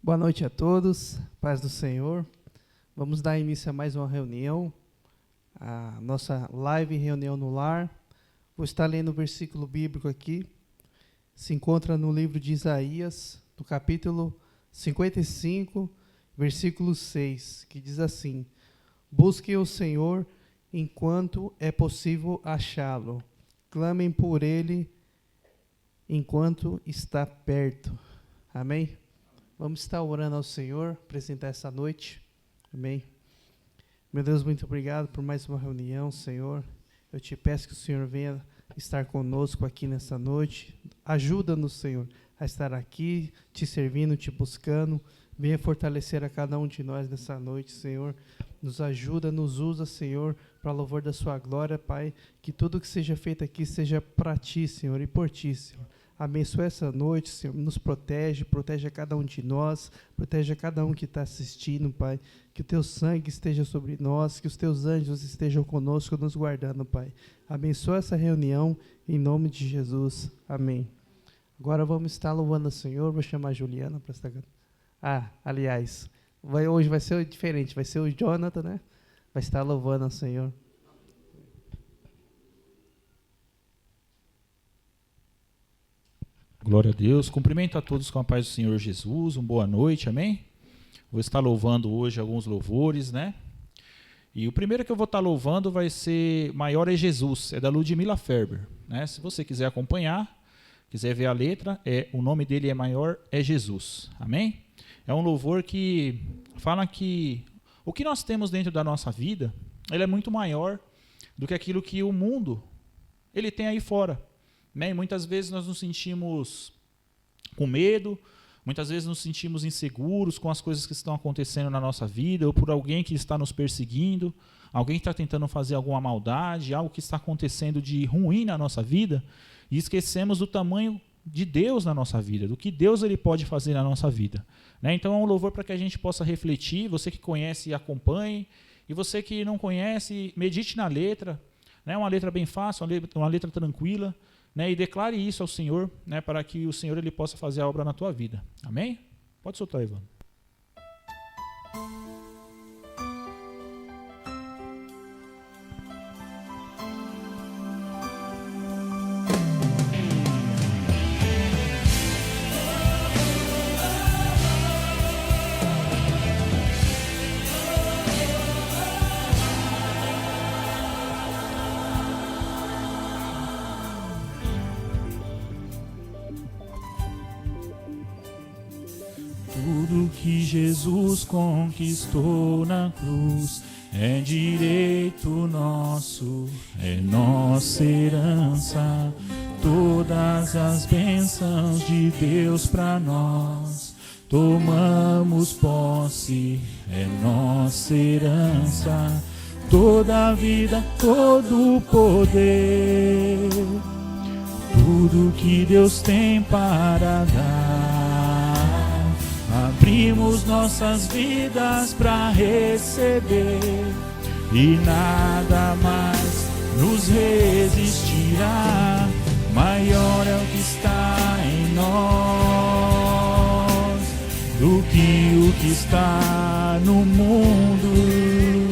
Boa noite a todos, paz do Senhor. Vamos dar início a mais uma reunião, a nossa live Reunião no Lar. Vou estar lendo o versículo bíblico aqui, se encontra no livro de Isaías, no capítulo 55, versículo 6, que diz assim: Busquem o Senhor enquanto é possível achá-lo, clamem por Ele enquanto está perto. Amém? Vamos estar orando ao Senhor, apresentar essa noite. Amém? Meu Deus, muito obrigado por mais uma reunião, Senhor. Eu te peço que o Senhor venha estar conosco aqui nessa noite. Ajuda-nos, Senhor, a estar aqui, te servindo, te buscando. Venha fortalecer a cada um de nós nessa noite, Senhor. Nos ajuda, nos usa, Senhor, para louvor da sua glória, Pai. Que tudo que seja feito aqui seja para ti, Senhor, e por ti, Senhor. Abençoa essa noite, Senhor, nos protege a cada um de nós, protege a cada um que está assistindo, Pai. Que o teu sangue esteja sobre nós, que os teus anjos estejam conosco, nos guardando, Pai. Abençoa essa reunião, em nome de Jesus. Amém. Agora vamos estar louvando o Senhor. Vou chamar a Juliana para estar... aliás, hoje vai ser diferente, vai ser o Jonathan, né? Vai estar louvando ao Senhor. Glória a Deus. Cumprimento a todos com a paz do Senhor Jesus. Boa noite, amém? Vou estar louvando hoje alguns louvores, né? E o primeiro que eu vou estar louvando vai ser Maior é Jesus, é da Ludmila Ferber, né? Se você quiser acompanhar, quiser ver a letra, o nome dele é Maior é Jesus, amém? É um louvor que fala que o que nós temos dentro da nossa vida, ele é muito maior do que aquilo que o mundo ele tem aí fora. E muitas vezes nós nos sentimos com medo, muitas vezes nos sentimos inseguros com as coisas que estão acontecendo na nossa vida, ou por alguém que está nos perseguindo, alguém que está tentando fazer alguma maldade, algo que está acontecendo de ruim na nossa vida, e esquecemos do tamanho de Deus na nossa vida, do que Deus ele pode fazer na nossa vida. Então é um louvor para que a gente possa refletir, você que conhece acompanhe, e você que não conhece, medite na letra, uma letra bem fácil, uma letra tranquila, e declare isso ao Senhor, para que o Senhor ele possa fazer a obra na tua vida. Amém? Pode soltar, Ivan. Tudo que Jesus conquistou na cruz é direito nosso, é nossa herança. Todas as bênçãos de Deus para nós, tomamos posse, é nossa herança. Toda a vida, todo o poder, tudo que Deus tem para dar. Abrimos nossas vidas para receber e nada mais nos resistirá. Maior é o que está em nós do que o que está no mundo.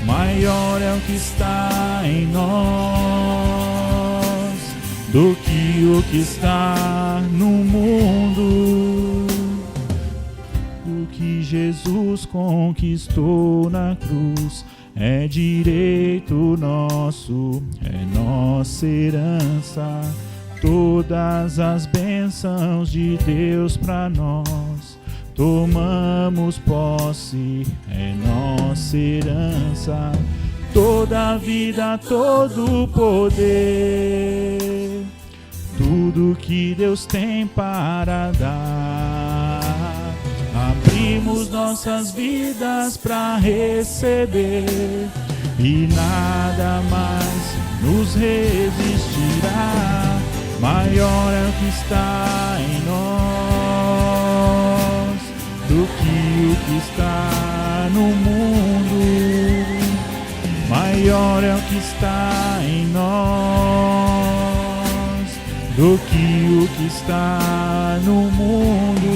Maior é o que está em nós do que o que está no mundo. O que Jesus conquistou na cruz é direito nosso, é nossa herança. Todas as bênçãos de Deus para nós, tomamos posse, é nossa herança. Toda a vida, todo o poder, tudo que Deus tem para dar. Abrimos nossas vidas para receber e nada mais nos resistirá. Maior é o que está em nós do que o que está no mundo. Maior é o que está em nós do que o que está no mundo.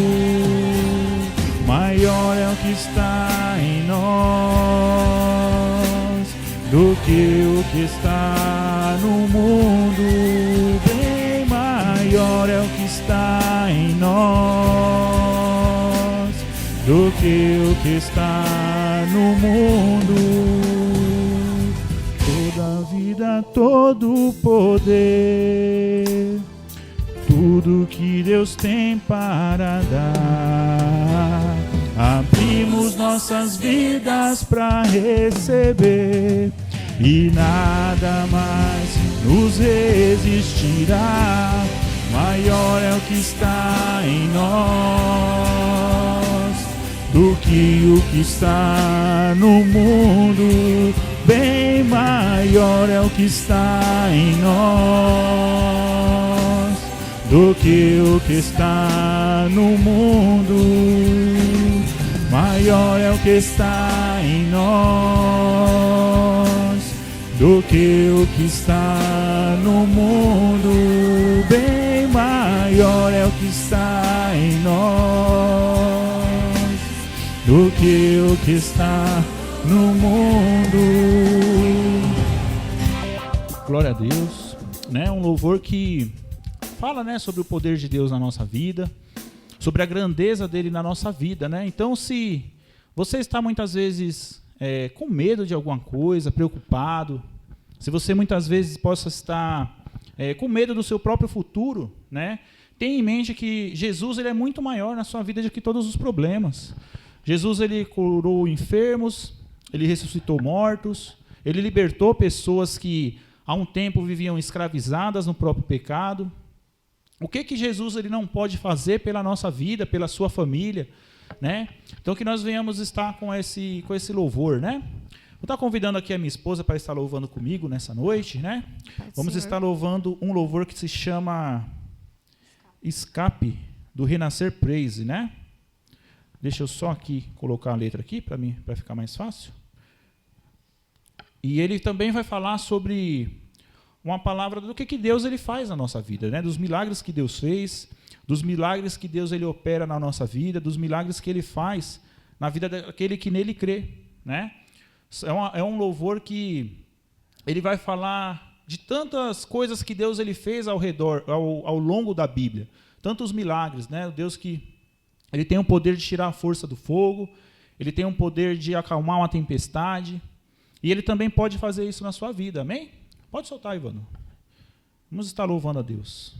que está em nós do que o que está no mundo. Bem maior é o que está em nós do que o que está no mundo. Toda a vida, todo o poder, tudo que Deus tem para dar, abrimos nossas vidas para receber, e nada mais nos resistirá. Maior é o que está em nós do que o que está no mundo. Bem maior é o que está em nós do que o que está no mundo. Maior é o que está em nós do que o que está no mundo. Bem maior é o que está em nós do que o que está no mundo. Glória a Deus, né? Um louvor que fala, né, sobre o poder de Deus na nossa vida, sobre a grandeza dele na nossa vida, né? Então, se você está muitas vezes com medo de alguma coisa, preocupado, se você muitas vezes possa estar com medo do seu próprio futuro, né? Tenha em mente que Jesus, ele é muito maior na sua vida do que todos os problemas. Jesus, ele curou enfermos, ele ressuscitou mortos, ele libertou pessoas que há um tempo viviam escravizadas no próprio pecado. O que Jesus ele não pode fazer pela nossa vida, pela sua família, né? Então que nós venhamos estar com esse louvor, né? Vou estar convidando aqui a minha esposa para estar louvando comigo nessa noite, né? Vamos estar louvando um louvor que se chama Escape, do Renascer Praise, né? Deixa eu só aqui colocar a letra aqui para mim, para ficar mais fácil. E ele também vai falar sobre uma palavra do que Deus ele faz na nossa vida, né? Dos milagres que Deus fez, dos milagres que Deus ele opera na nossa vida, dos milagres que ele faz na vida daquele que nele crê, né? É um louvor que ele vai falar de tantas coisas que Deus ele fez ao redor, ao longo da Bíblia, tantos milagres, né? O Deus que ele tem o poder de tirar a força do fogo, ele tem o poder de acalmar uma tempestade, e ele também pode fazer isso na sua vida, amém? Pode soltar, Ivano. Vamos estar louvando a Deus.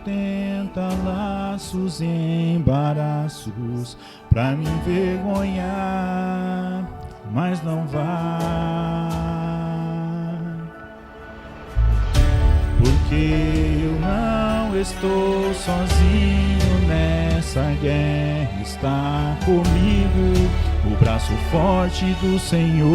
Tenta laços e embaraços pra me envergonhar, mas não vai, porque eu não estou sozinho nessa guerra, está comigo o braço forte do Senhor,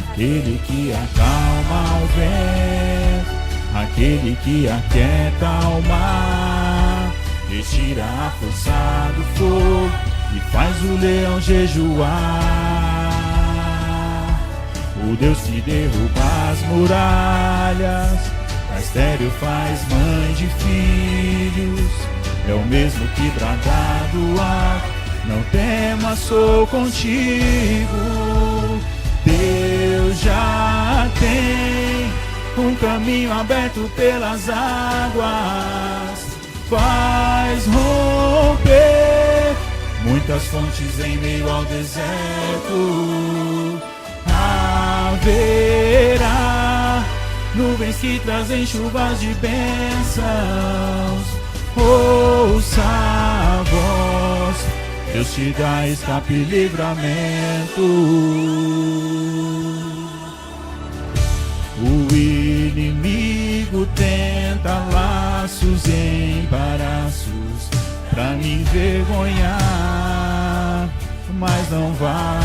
aquele que acalma o vento, aquele que aquieta o mar, retira a força do fogo e faz o leão jejuar. O Deus que derruba as muralhas, a estéril faz mãe de filhos, é o mesmo que brada do ar, não temas, sou contigo. Deus já tem um caminho aberto pelas águas, faz romper muitas fontes em meio ao deserto. Haverá nuvens que trazem chuvas de bênçãos. Ouça a voz, Deus te dá escape e livramento. O inimigo tenta laços mãos e embaraços pra me envergonhar, mas não vai,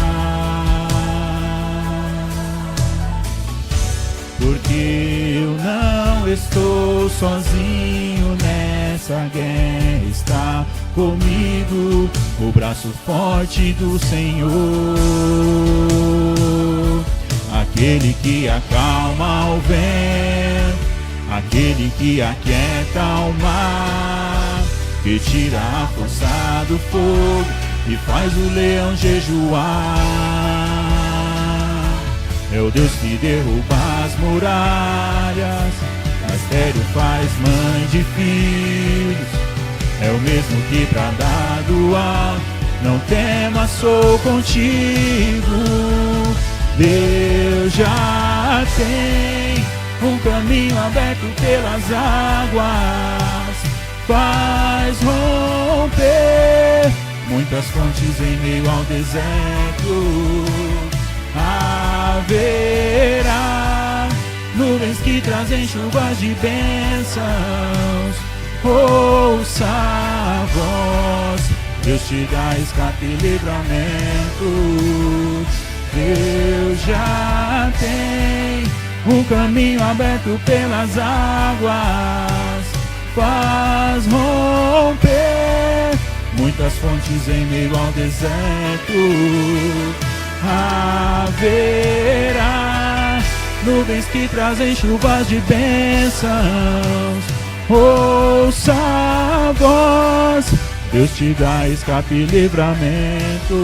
porque eu não estou sozinho nessa guerra, está comigo o braço forte do Senhor, aquele que acalma o vento, aquele que aquieta o mar, que tira a força do fogo e faz o leão jejuar. É o Deus que derruba as muralhas, a estéril faz mãe de filhos. É o mesmo que pra dar do alto, não temas, sou contigo. Deus já tem um caminho aberto pelas águas, faz romper muitas fontes em meio ao deserto. Haverá nuvens que trazem chuvas de bênçãos. Ouça a voz, Deus te dá escape e livramento. Deus já tem um caminho aberto pelas águas, faz romper muitas fontes em meio ao deserto. Haverá nuvens que trazem chuvas de bênçãos. Ouça a voz, Deus te dá escape e livramento.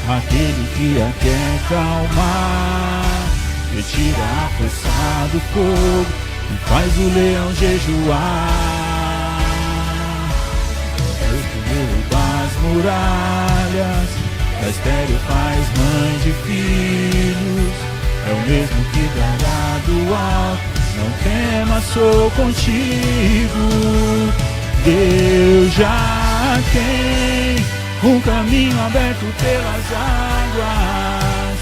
Aquele que aquieta o mar, que tira a força do fogo e faz o leão jejuar. Deus que derruba as muralhas, a estéril faz mãe de filhos. É o mesmo que dará do alto, não temas, sou contigo. Deus já tem um caminho aberto pelas águas,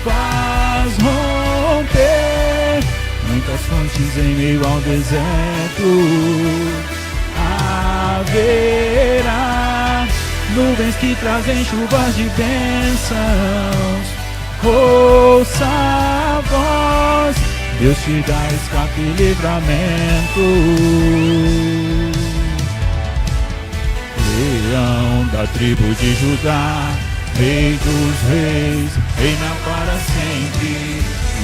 faz romper muitas fontes em meio ao deserto. Haverá nuvens que trazem chuvas de bênçãos. Ouça a voz, Deus te dá escape e livramento. Leão da tribo de Judá, Rei dos reis, reina para sempre.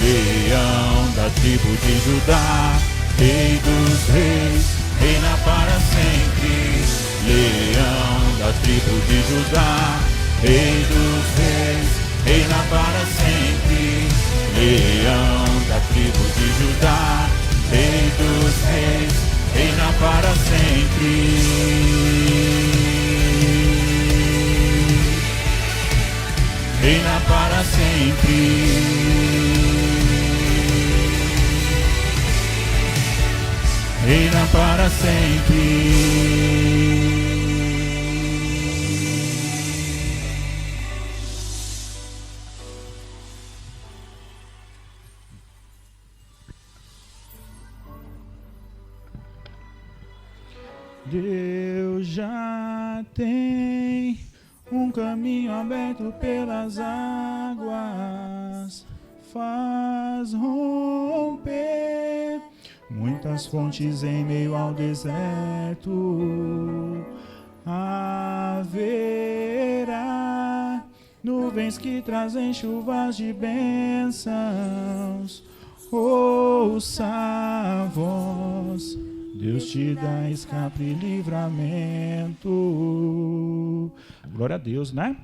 Leão da tribo de Judá, Rei dos reis, reina para sempre. Leão da tribo de Judá, Rei dos reis, reina para sempre. Leão da tribo de Judá, Rei dos reis, reina para sempre. Reina para sempre. Reina para sempre. Deus já tem um caminho aberto pelas águas, faz romper muitas fontes em meio ao deserto. Haverá nuvens que trazem chuvas de bênçãos. Ouça a voz, Deus te dá escape e livramento. Glória a Deus, né?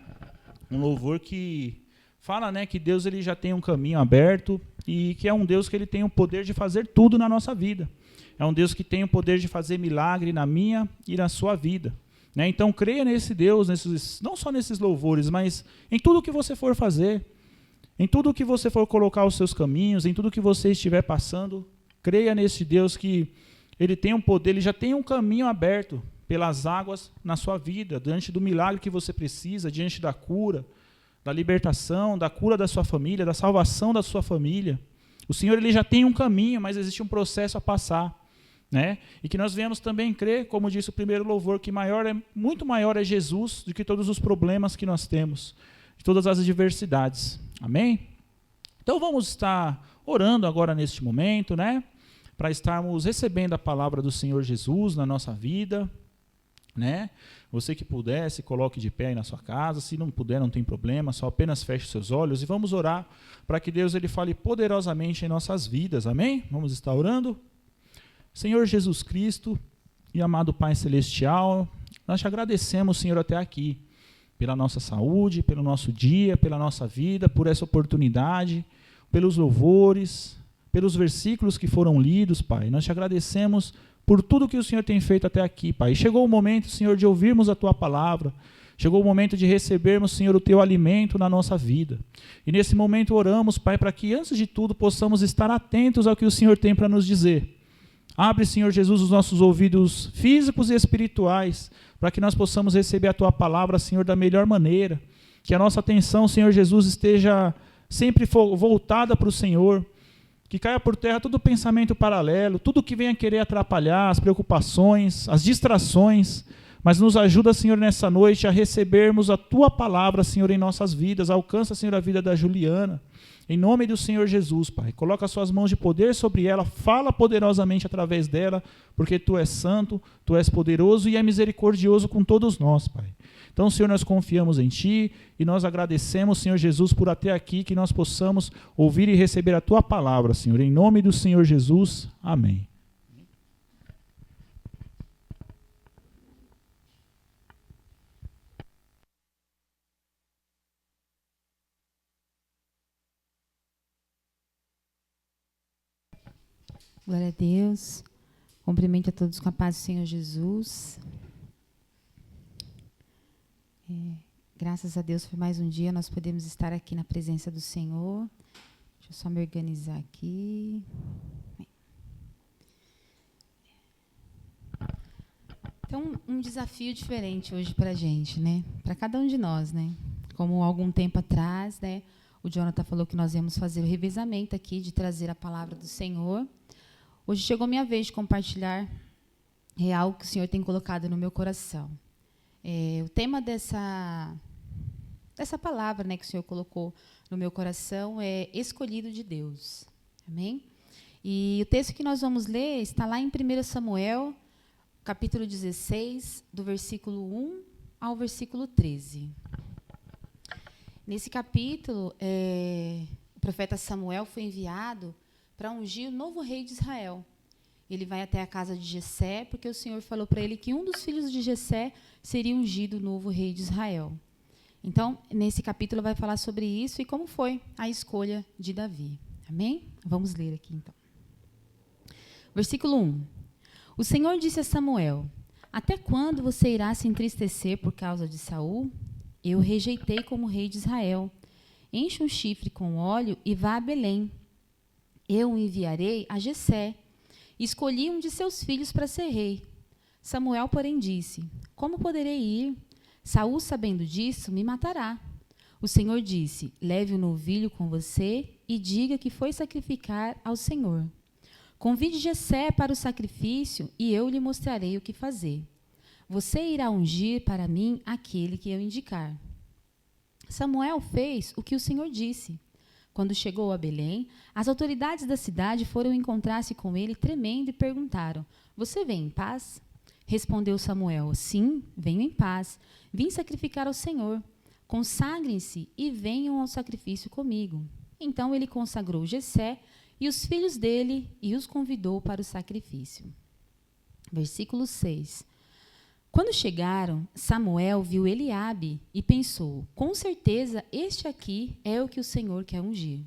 Um louvor que fala, né, que Deus ele já tem um caminho aberto e que é um Deus que ele tem o poder de fazer tudo na nossa vida. É um Deus que tem o poder de fazer milagre na minha e na sua vida, né? Então creia nesse Deus, não só nesses louvores, mas em tudo que você for fazer, em tudo que você for colocar os seus caminhos, em tudo que você estiver passando, creia nesse Deus que ele tem um poder, ele já tem um caminho aberto pelas águas na sua vida, diante do milagre que você precisa, diante da cura, da libertação, da cura da sua família, da salvação da sua família. O Senhor ele já tem um caminho, mas existe um processo a passar. Né? E que nós venhamos também crer, como disse o primeiro louvor, que muito maior é Jesus do que todos os problemas que nós temos, de todas as adversidades. Amém? Então vamos estar orando agora neste momento, né? Para estarmos recebendo a palavra do Senhor Jesus na nossa vida, né? Você que puder, se coloque de pé aí na sua casa. Se não puder, não tem problema, só apenas feche seus olhos e vamos orar para que Deus ele fale poderosamente em nossas vidas. Amém? Vamos estar orando. Senhor Jesus Cristo e amado Pai Celestial, nós te agradecemos, Senhor, até aqui, pela nossa saúde, pelo nosso dia, pela nossa vida, por essa oportunidade, pelos louvores, pelos versículos que foram lidos, Pai. Nós te agradecemos por tudo que o Senhor tem feito até aqui, Pai. Chegou o momento, Senhor, de ouvirmos a Tua palavra. Chegou o momento de recebermos, Senhor, o Teu alimento na nossa vida. E nesse momento oramos, Pai, para que, antes de tudo, possamos estar atentos ao que o Senhor tem para nos dizer. Abre, Senhor Jesus, os nossos ouvidos físicos e espirituais, para que nós possamos receber a Tua palavra, Senhor, da melhor maneira. Que a nossa atenção, Senhor Jesus, esteja sempre voltada para o Senhor. Que caia por terra todo pensamento paralelo, tudo que venha querer atrapalhar, as preocupações, as distrações. Mas nos ajuda, Senhor, nessa noite a recebermos a Tua palavra, Senhor, em nossas vidas. Alcança, Senhor, a vida da Juliana. Em nome do Senhor Jesus, Pai, coloca as suas mãos de poder sobre ela, fala poderosamente através dela, porque Tu és santo, Tu és poderoso e é misericordioso com todos nós, Pai. Então, Senhor, nós confiamos em Ti e nós agradecemos, Senhor Jesus, por até aqui que nós possamos ouvir e receber a Tua palavra, Senhor. Em nome do Senhor Jesus, amém. Glória a Deus. Cumprimento a todos com a paz do Senhor Jesus. Graças a Deus por mais um dia nós podemos estar aqui na presença do Senhor. Deixa eu só me organizar aqui. Então, um desafio diferente hoje para a gente, né? Para cada um de nós, né? Como algum tempo atrás, né? O Jonathan falou que nós íamos fazer o revezamento aqui de trazer a palavra do Senhor. Hoje chegou a minha vez de compartilhar algo que o Senhor tem colocado no meu coração. O tema dessa palavra, né, que o Senhor colocou no meu coração é escolhido de Deus. Amém? E o texto que nós vamos ler está lá em 1 Samuel, capítulo 16, do versículo 1 ao versículo 13. Nesse capítulo, o profeta Samuel foi enviado para ungir o novo rei de Israel. Ele vai até a casa de Jessé, porque o Senhor falou para ele que um dos filhos de Jessé seria ungido o novo rei de Israel. Então, nesse capítulo vai falar sobre isso e como foi a escolha de Davi. Amém? Vamos ler aqui, então. Versículo 1. O Senhor disse a Samuel: até quando você irá se entristecer por causa de Saul? Eu o rejeitei como rei de Israel. Enche um chifre com óleo e vá a Belém. Eu o enviarei a Jessé. Escolhi um de seus filhos para ser rei. Samuel, porém, disse: como poderei ir? Saul, sabendo disso, me matará. O Senhor disse: leve o novilho com você e diga que foi sacrificar ao Senhor. Convide Jessé para o sacrifício e eu lhe mostrarei o que fazer. Você irá ungir para mim aquele que eu indicar. Samuel fez o que o Senhor disse. Quando chegou a Belém, as autoridades da cidade foram encontrar-se com ele tremendo e perguntaram: você vem em paz? Respondeu Samuel: sim, venho em paz. Vim sacrificar ao Senhor. Consagrem-se e venham ao sacrifício comigo. Então ele consagrou Jessé e os filhos dele e os convidou para o sacrifício. Versículo 6. Quando chegaram, Samuel viu Eliabe e pensou: com certeza este aqui é o que o Senhor quer ungir.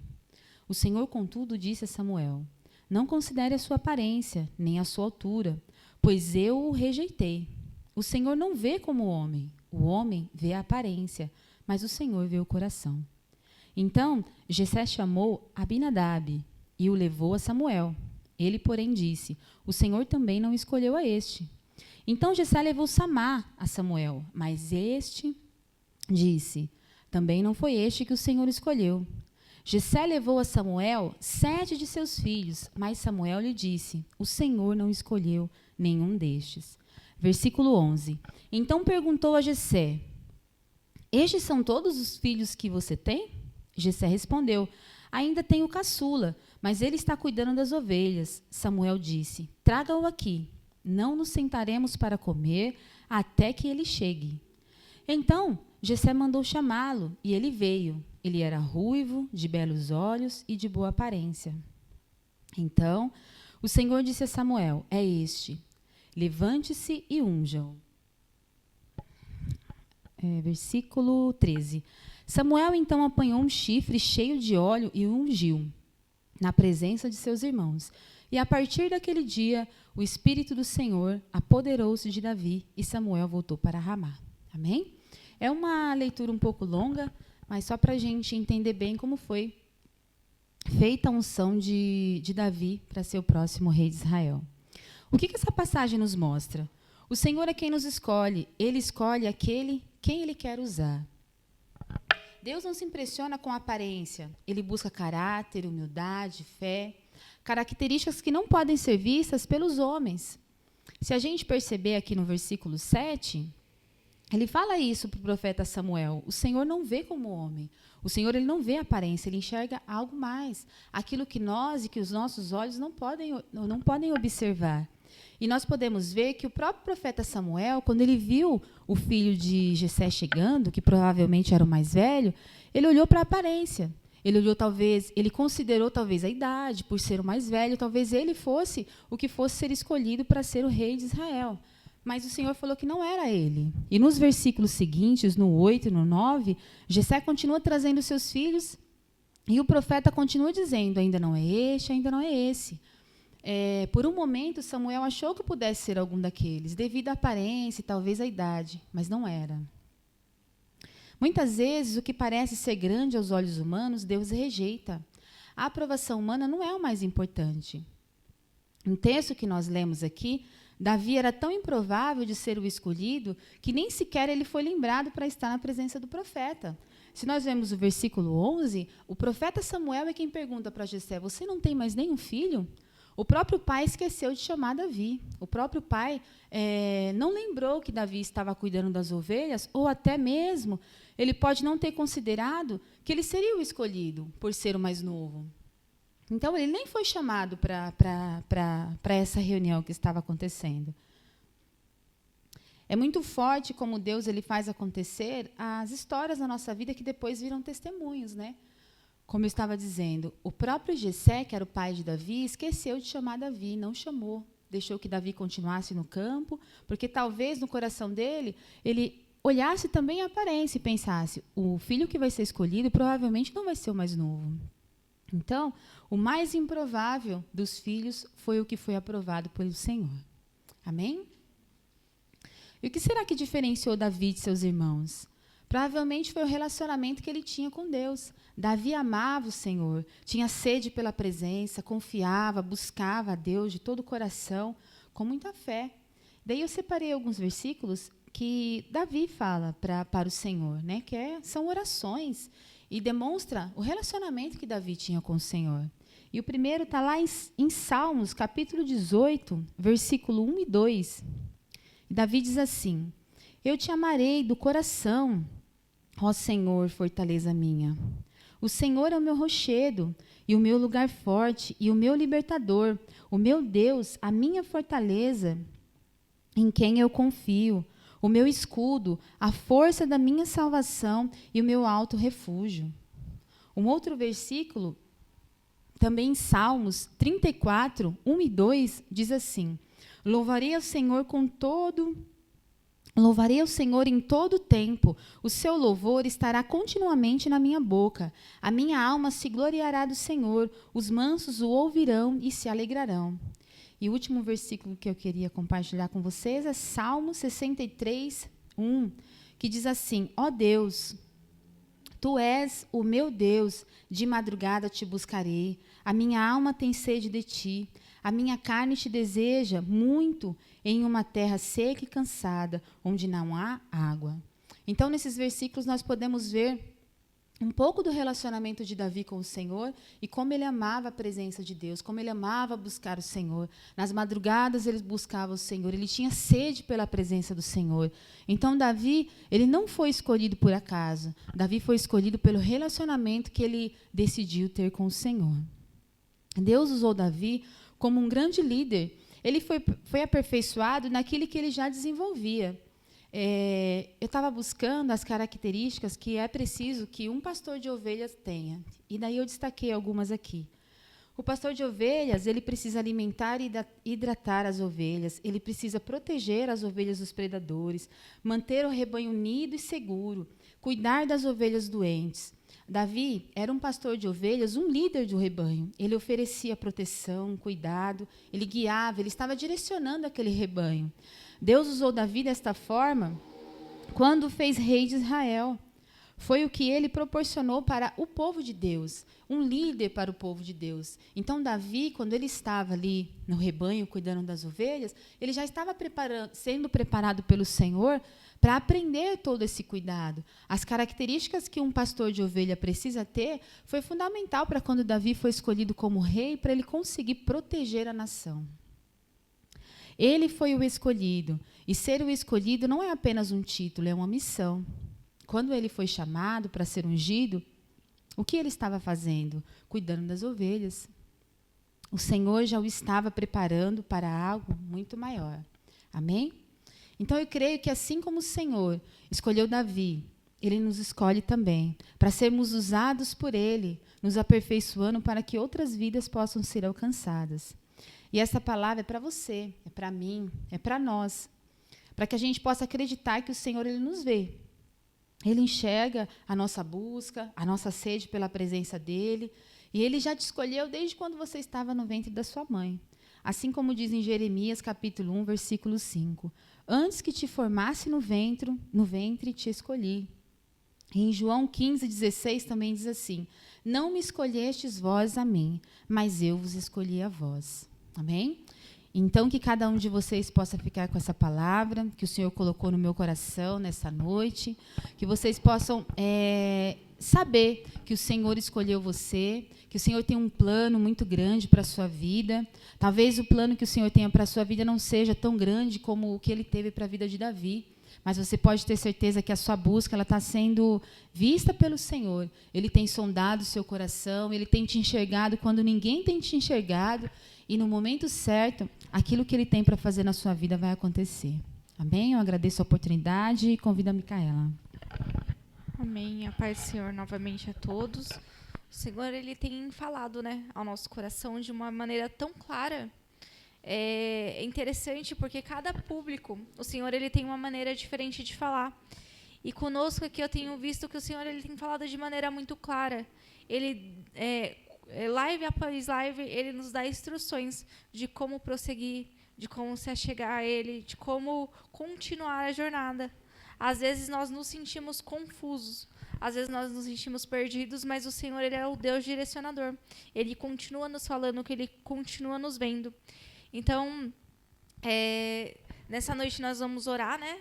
O Senhor, contudo, disse a Samuel: não considere a sua aparência, nem a sua altura, pois eu o rejeitei. O Senhor não vê como o homem vê a aparência, mas o Senhor vê o coração. Então Jessé chamou Abinadab e o levou a Samuel. Ele, porém, disse: o Senhor também não escolheu a este. Então Jessé levou Samá a Samuel, mas este disse: também não foi este que o Senhor escolheu. Jessé levou a Samuel 7 de seus filhos, mas Samuel lhe disse: o Senhor não escolheu nenhum destes. Versículo 11. Então perguntou a Jessé: estes são todos os filhos que você tem? Jessé respondeu: ainda tenho o caçula, mas ele está cuidando das ovelhas. Samuel disse: traga-o aqui. Não nos sentaremos para comer até que ele chegue. Então Jessé mandou chamá-lo, e ele veio. Ele era ruivo, de belos olhos e de boa aparência. Então o Senhor disse a Samuel: é este. Levante-se e unja-o. Versículo 13. Samuel então apanhou um chifre cheio de óleo e o ungiu na presença de seus irmãos. E a partir daquele dia, o Espírito do Senhor apoderou-se de Davi e Samuel voltou para Ramá. Amém? É uma leitura um pouco longa, mas só para a gente entender bem como foi feita a unção de Davi para ser o próximo rei de Israel. O que essa passagem nos mostra? O Senhor é quem nos escolhe. Ele escolhe quem Ele quer usar. Deus não se impressiona com a aparência. Ele busca caráter, humildade, fé, características que não podem ser vistas pelos homens. Se a gente perceber aqui no versículo 7, ele fala isso para o profeta Samuel. O Senhor não vê como homem. O Senhor ele não vê a aparência, ele enxerga algo mais. Aquilo que nós e que os nossos olhos não podem observar. E nós podemos ver que o próprio profeta Samuel, quando ele viu o filho de Jessé chegando, que provavelmente era o mais velho, ele olhou para a aparência. Ele considerou talvez a idade, por ser o mais velho, talvez ele fosse o que fosse ser escolhido para ser o rei de Israel. Mas o Senhor falou que não era ele. E nos versículos seguintes, no 8 e no 9, Jessé continua trazendo seus filhos e o profeta continua dizendo: ainda não é este, ainda não é esse. Por um momento, Samuel achou que pudesse ser algum daqueles, devido à aparência e talvez à idade, mas não era. Muitas vezes, o que parece ser grande aos olhos humanos, Deus rejeita. A aprovação humana não é o mais importante. Um texto que nós lemos aqui, Davi era tão improvável de ser o escolhido que nem sequer ele foi lembrado para estar na presença do profeta. Se nós vemos o versículo 11, o profeta Samuel é quem pergunta para Jessé: você não tem mais nenhum filho? O próprio pai esqueceu de chamar Davi. O próprio pai não lembrou que Davi estava cuidando das ovelhas, ou até mesmo ele pode não ter considerado que ele seria o escolhido, por ser o mais novo. Então, ele nem foi chamado para essa reunião que estava acontecendo. É muito forte como Deus ele faz acontecer as histórias na nossa vida que depois viram testemunhos, né? Como eu estava dizendo, o próprio Jessé, que era o pai de Davi, esqueceu de chamar Davi, não chamou. Deixou que Davi continuasse no campo, porque talvez no coração dele, ele olhasse também a aparência e pensasse: o filho que vai ser escolhido provavelmente não vai ser o mais novo. Então, o mais improvável dos filhos foi o que foi aprovado pelo Senhor. Amém? E o que será que diferenciou Davi de seus irmãos? Provavelmente foi o relacionamento que ele tinha com Deus. Davi amava o Senhor, tinha sede pela presença, confiava, buscava a Deus de todo o coração, com muita fé. Daí eu separei alguns versículos que Davi fala para o Senhor, né? São orações e demonstra o relacionamento que Davi tinha com o Senhor. E o primeiro está lá em Salmos, capítulo 18, versículo 1 e 2. E Davi diz assim: eu te amarei do coração, ó Senhor, fortaleza minha. O Senhor é o meu rochedo e o meu lugar forte e o meu libertador, o meu Deus, a minha fortaleza, em quem eu confio, o meu escudo, a força da minha salvação e o meu alto refúgio. Um outro versículo, também em Salmos 34, 1 e 2, diz assim: louvarei ao Senhor em todo o tempo, o seu louvor estará continuamente na minha boca. A minha alma se gloriará do Senhor, os mansos o ouvirão e se alegrarão. E o último versículo que eu queria compartilhar com vocês é Salmo 63, 1, que diz assim: ó Deus, tu és o meu Deus, de madrugada te buscarei, a minha alma tem sede de ti, a minha carne te deseja muito em uma terra seca e cansada, onde não há água. Então, nesses versículos, nós podemos ver um pouco do relacionamento de Davi com o Senhor e como ele amava a presença de Deus, como ele amava buscar o Senhor. Nas madrugadas ele buscava o Senhor, ele tinha sede pela presença do Senhor. Então Davi, ele não foi escolhido por acaso. Davi foi escolhido pelo relacionamento que ele decidiu ter com o Senhor. Deus usou Davi como um grande líder. Ele foi aperfeiçoado naquilo que ele já desenvolvia. Eu estava buscando as características que é preciso que um pastor de ovelhas tenha. E daí eu destaquei algumas aqui. O pastor de ovelhas, ele precisa alimentar e hidratar as ovelhas, ele precisa proteger as ovelhas dos predadores, manter o rebanho unido e seguro, cuidar das ovelhas doentes. Davi era um pastor de ovelhas, um líder do rebanho. Ele oferecia proteção, cuidado, ele guiava, ele estava direcionando aquele rebanho. Deus usou Davi desta forma quando fez rei de Israel. Foi o que ele proporcionou para o povo de Deus, um líder para o povo de Deus. Então, Davi, quando ele estava ali no rebanho, cuidando das ovelhas, ele já estava sendo preparado pelo Senhor para aprender todo esse cuidado. As características que um pastor de ovelha precisa ter foi fundamental para quando Davi foi escolhido como rei, para ele conseguir proteger a nação. Ele foi o escolhido. E ser o escolhido não é apenas um título, é uma missão. Quando ele foi chamado para ser ungido, o que ele estava fazendo? Cuidando das ovelhas. O Senhor já o estava preparando para algo muito maior. Amém? Então, eu creio que assim como o Senhor escolheu Davi, Ele nos escolhe também, para sermos usados por Ele, nos aperfeiçoando para que outras vidas possam ser alcançadas. E essa palavra é para você, é para mim, é para nós, para que a gente possa acreditar que o Senhor, Ele nos vê. Ele enxerga a nossa busca, a nossa sede pela presença dEle, e Ele já te escolheu desde quando você estava no ventre da sua mãe. Assim como diz em Jeremias, capítulo 1, versículo 5. Antes que te formasse no ventre te escolhi. E em João 15, 16 também diz assim: não me escolhestes vós a mim, mas eu vos escolhi a vós. Amém? Então, que cada um de vocês possa ficar com essa palavra que o Senhor colocou no meu coração nessa noite, que vocês possam saber que o Senhor escolheu você, que o Senhor tem um plano muito grande para a sua vida. Talvez o plano que o Senhor tenha para a sua vida não seja tão grande como o que Ele teve para a vida de Davi, mas você pode ter certeza que a sua busca está sendo vista pelo Senhor. Ele tem sondado o seu coração, Ele tem te enxergado quando ninguém tem te enxergado, e no momento certo, aquilo que Ele tem para fazer na sua vida vai acontecer. Amém? Eu agradeço a oportunidade e convido a Micaela. Amém. A paz do Senhor novamente a todos. O Senhor, Ele tem falado, né, ao nosso coração de uma maneira tão clara. É interessante porque cada público, o Senhor, Ele tem uma maneira diferente de falar. E conosco aqui eu tenho visto que o Senhor, Ele tem falado de maneira muito clara. Ele, live após live, Ele nos dá instruções de como prosseguir, de como se achegar a Ele, de como continuar a jornada. Às vezes nós nos sentimos confusos, às vezes nós nos sentimos perdidos, mas o Senhor, Ele é o Deus direcionador. Ele continua nos falando, que Ele continua nos vendo. Então, nessa noite nós vamos orar, né?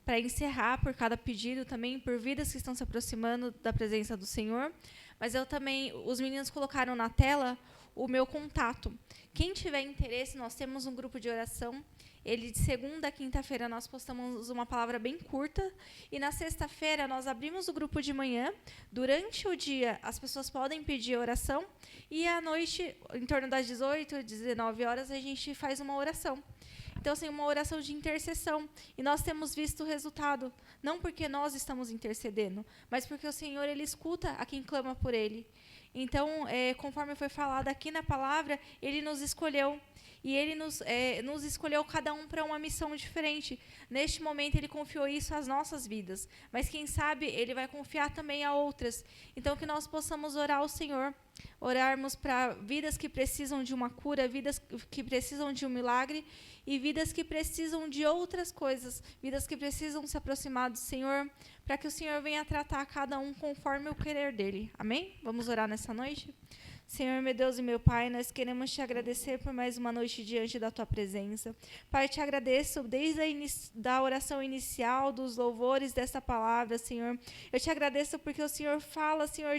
Para encerrar por cada pedido também, por vidas que estão se aproximando da presença do Senhor. Mas eu também, os meninos colocaram na tela o meu contato. Quem tiver interesse, nós temos um grupo de oração. Ele, de segunda a quinta-feira, nós postamos uma palavra bem curta. E na sexta-feira, nós abrimos o grupo de manhã. Durante o dia, as pessoas podem pedir oração. E à noite, em torno das 18, 19 horas, a gente faz uma oração. Então, assim, uma oração de intercessão. E nós temos visto o resultado. Não porque nós estamos intercedendo, mas porque o Senhor, Ele escuta a quem clama por Ele. Então, conforme foi falado aqui na palavra, Ele nos escolheu. E Ele nos escolheu cada um para uma missão diferente. Neste momento, Ele confiou isso às nossas vidas. Mas, quem sabe, Ele vai confiar também a outras. Então, que nós possamos orar ao Senhor. Orarmos para vidas que precisam de uma cura, vidas que precisam de um milagre e vidas que precisam de outras coisas. Vidas que precisam se aproximar do Senhor, para que o Senhor venha tratar cada um conforme o querer dEle. Amém? Vamos orar nessa noite? Senhor, meu Deus e meu Pai, nós queremos te agradecer por mais uma noite diante da tua presença. Pai, te agradeço desde da oração inicial, dos louvores dessa palavra, Senhor. Eu te agradeço porque o Senhor fala, Senhor,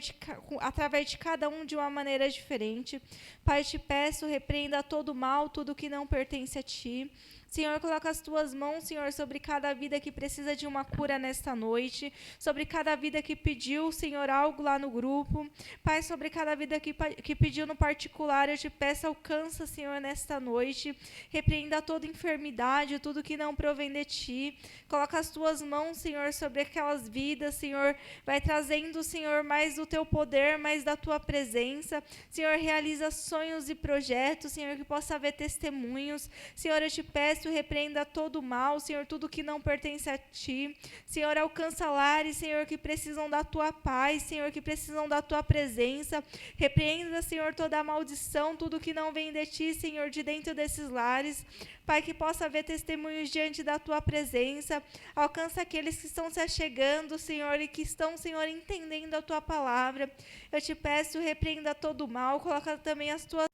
através de cada um de uma maneira diferente. Pai, eu te peço, repreenda todo o mal, tudo que não pertence a ti. Senhor, coloca as tuas mãos, Senhor, sobre cada vida que precisa de uma cura nesta noite, sobre cada vida que pediu, Senhor, algo lá no grupo. Pai, sobre cada vida que pediu no particular, eu te peço, alcança, Senhor, nesta noite. Repreenda toda enfermidade, tudo que não provém de ti. Coloca as tuas mãos, Senhor, sobre aquelas vidas, Senhor. Vai trazendo, Senhor, mais do teu poder, mais da tua presença. Senhor, realiza sonhos e projetos, Senhor, que possa haver testemunhos. Senhor, eu te peço, repreenda todo o mal, Senhor, tudo que não pertence a ti. Senhor, alcança lares, Senhor, que precisam da tua paz, Senhor, que precisam da tua presença. Repreenda, Senhor, toda a maldição, tudo que não vem de ti, Senhor, de dentro desses lares. Pai, que possa haver testemunhos diante da tua presença. Alcança aqueles que estão se achegando, Senhor, e que estão, Senhor, entendendo a tua palavra. Eu te peço, repreenda todo o mal, coloca também as tuas